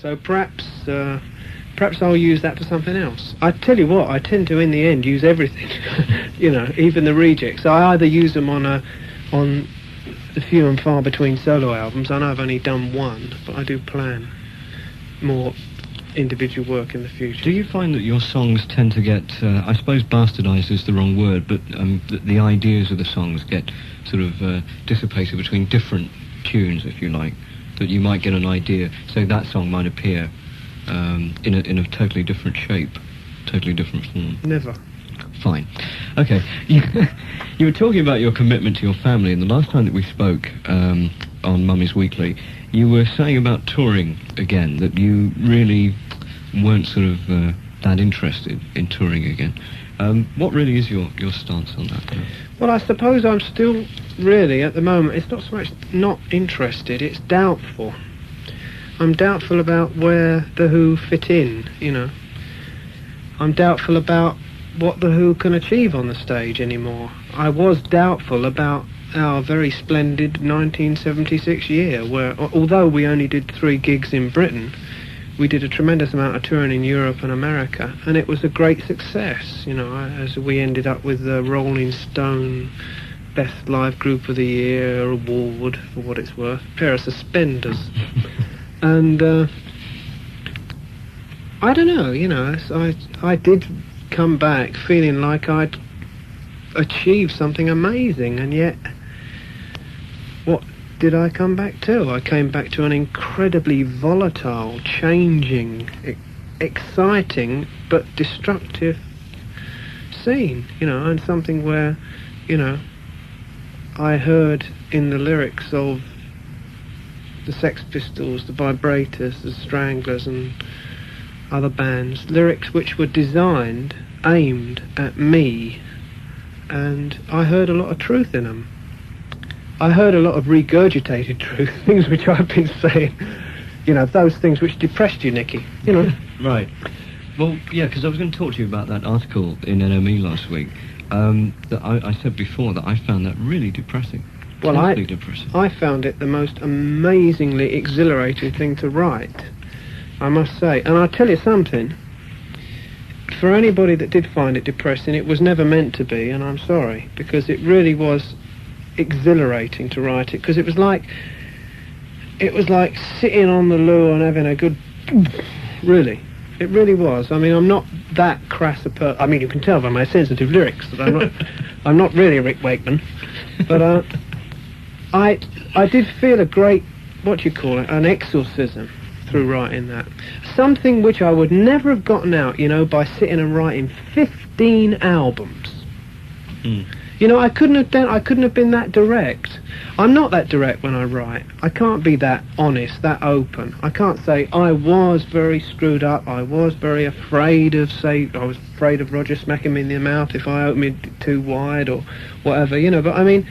So perhaps I'll use that for something else. I tell you what, I tend to, in the end, use everything. You know, even the rejects. I either use them on the few and far between solo albums. I know I've only done one, but I do plan more individual work in the future. Do you find that your songs tend to get, I suppose bastardised is the wrong word, but the ideas of the songs get sort of dissipated between different tunes, if you like, that you might get an idea, so that song might appear in a totally different shape, totally different form? Never. Fine. Okay. You were talking about your commitment to your family, and the last time that we spoke on Mummy's Weekly, you were saying about touring again, that you really weren't sort of that interested in touring again. What really is your stance on that? Well, I suppose I'm still really, at the moment, it's not so much not interested, it's doubtful. I'm doubtful about where The Who fit in, you know. I'm doubtful about what The Who can achieve on the stage anymore. I was doubtful about our very splendid 1976 year, where, although we only did 3 gigs in Britain, we did a tremendous amount of touring in Europe and America, and it was a great success, you know, as we ended up with the Rolling Stone Best Live Group of the Year award, for what it's worth, a pair of suspenders. And I don't know, you know, I did come back feeling like I'd achieved something amazing, and yet what did I come back to? I came back to an incredibly volatile, changing, exciting but destructive scene, you know, and something where, you know, I heard in the lyrics of the Sex Pistols, the Vibrators, the Stranglers and other bands, lyrics which were designed, aimed at me, and I heard a lot of truth in them. I heard a lot of regurgitated truth, things which I've been saying, you know, those things which depressed you, Nicky, you know. Right. Well, yeah, because I was going to talk to you about that article in NME last week, that I said before that I found that really depressing. Well, depressing. I found it the most amazingly exhilarating thing to write, I must say. And I'll tell you something, for anybody that did find it depressing, it was never meant to be, and I'm sorry, because it really was exhilarating to write it, because it was like sitting on the loo and having a good really, it really was. I mean, I'm not that crass a person. I mean, you can tell by my sensitive lyrics that I'm not really Rick Wakeman, but I did feel a great, what do you call it, an exorcism through writing that, something which I would never have gotten out, you know, by sitting and writing 15 albums. You know, I couldn't have been that direct. I'm not that direct when I write. I can't be that honest, that open. I can't say I was very screwed up, I was very afraid of, say, I was afraid of Roger smacking me in the mouth if I opened it too wide or whatever, you know. But I mean,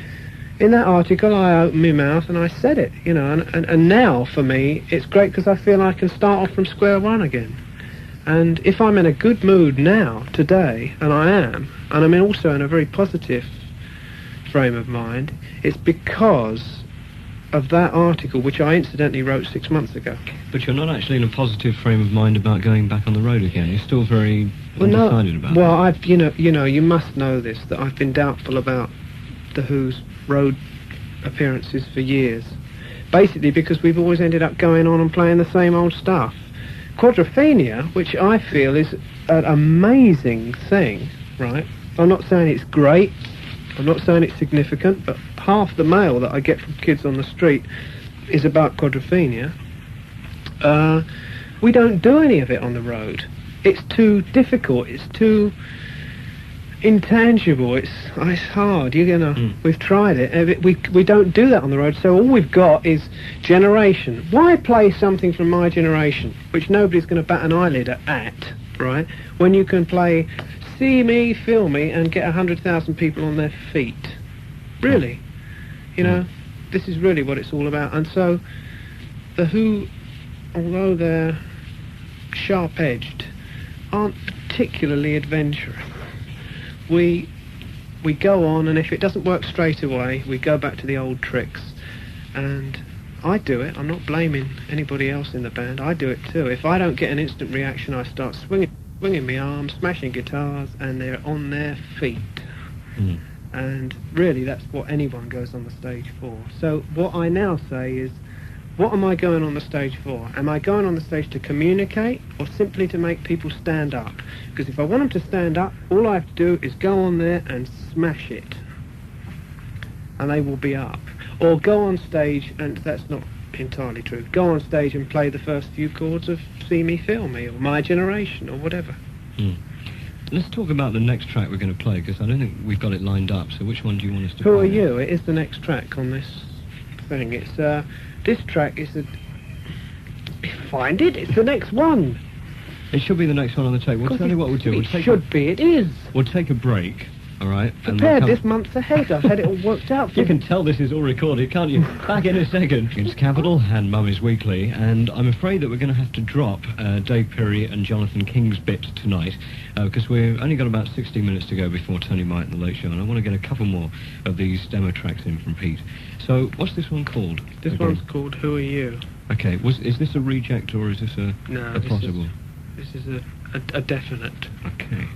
in that article I opened my mouth and I said it, you know, and now for me it's great because I feel I can start off from square one again. And if I'm in a good mood now, today, and I am, and I'm also in a very positive frame of mind, it's because of that article, which I incidentally wrote 6 months ago. But you're not actually in a positive frame of mind about going back on the road again. You're still very undecided about it. Well, I've, you know, you must know this, that I've been doubtful about The Who's road appearances for years. Basically because we've always ended up going on and playing the same old stuff. Quadrophenia, which I feel is an amazing thing, right? I'm not saying it's great, I'm not saying it's significant, but half the mail that I get from kids on the street is about quadrophenia. We don't do any of it on the road. It's too difficult, it's too intangible, it's hard, you know. We've tried it, we don't do that on the road, so all we've got is generation. Why play something from my generation, which nobody's going to bat an eyelid at, right, when you can play See Me, Feel Me and get 100,000 people on their feet? Really, you know, this is really what it's all about. And so The Who, although they're sharp-edged, aren't particularly adventurous. We go on, and if it doesn't work straight away, we go back to the old tricks. And I do it. I'm not blaming anybody else in the band. I do it too. If I don't get an instant reaction, I start swinging my arms, smashing guitars, and they're on their feet. Mm. And really, that's what anyone goes on the stage for. So what I now say is, what am I going on the stage for? Am I going on the stage to communicate, or simply to make people stand up? Because if I want them to stand up, all I have to do is go on there and smash it, and they will be up. Or go on stage, and that's not entirely true, go on stage and play the first few chords of See Me, Feel Me, or My Generation, or whatever. Mm. Let's talk about the next track we're going to play, because I don't think we've got it lined up, so which one do you want us to play? Who Are You? It is the next track on this thing. It's, this track is find it, it's the next one. It should be the next one on the tape. We'll tell you what we'll do. It is. We'll take a break, all right? Prepared this month ahead. I've had it all worked out for you. Can tell this is all recorded, can't you? Back in a second. It's Capital and Mummy's Weekly, and I'm afraid that we're going to have to drop Dave Perry and Jonathan King's bit tonight, because we've only got about 60 minutes to go before Tony Mite and the Late Show, and I want to get a couple more of these demo tracks in from Pete. So, what's this one called? This one's called Who Are You? Okay, is this a reject or is this a possible? This is a definite. Okay.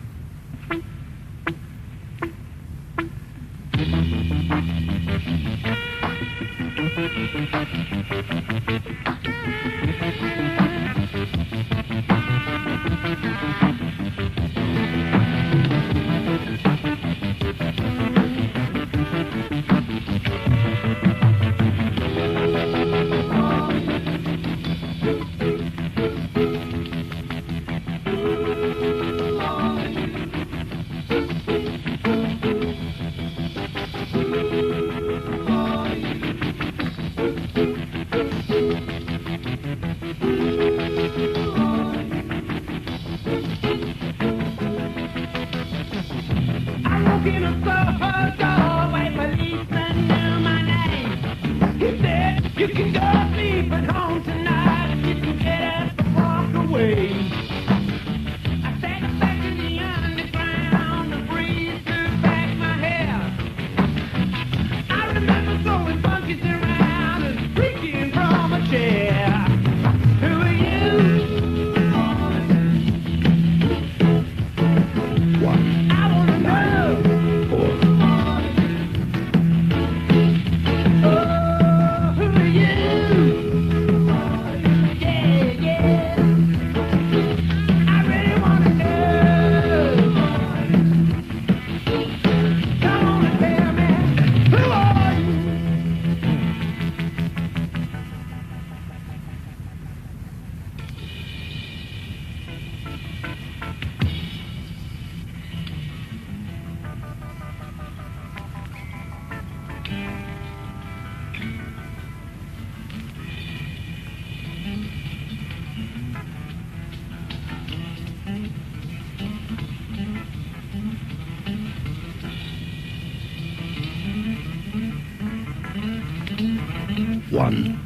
One.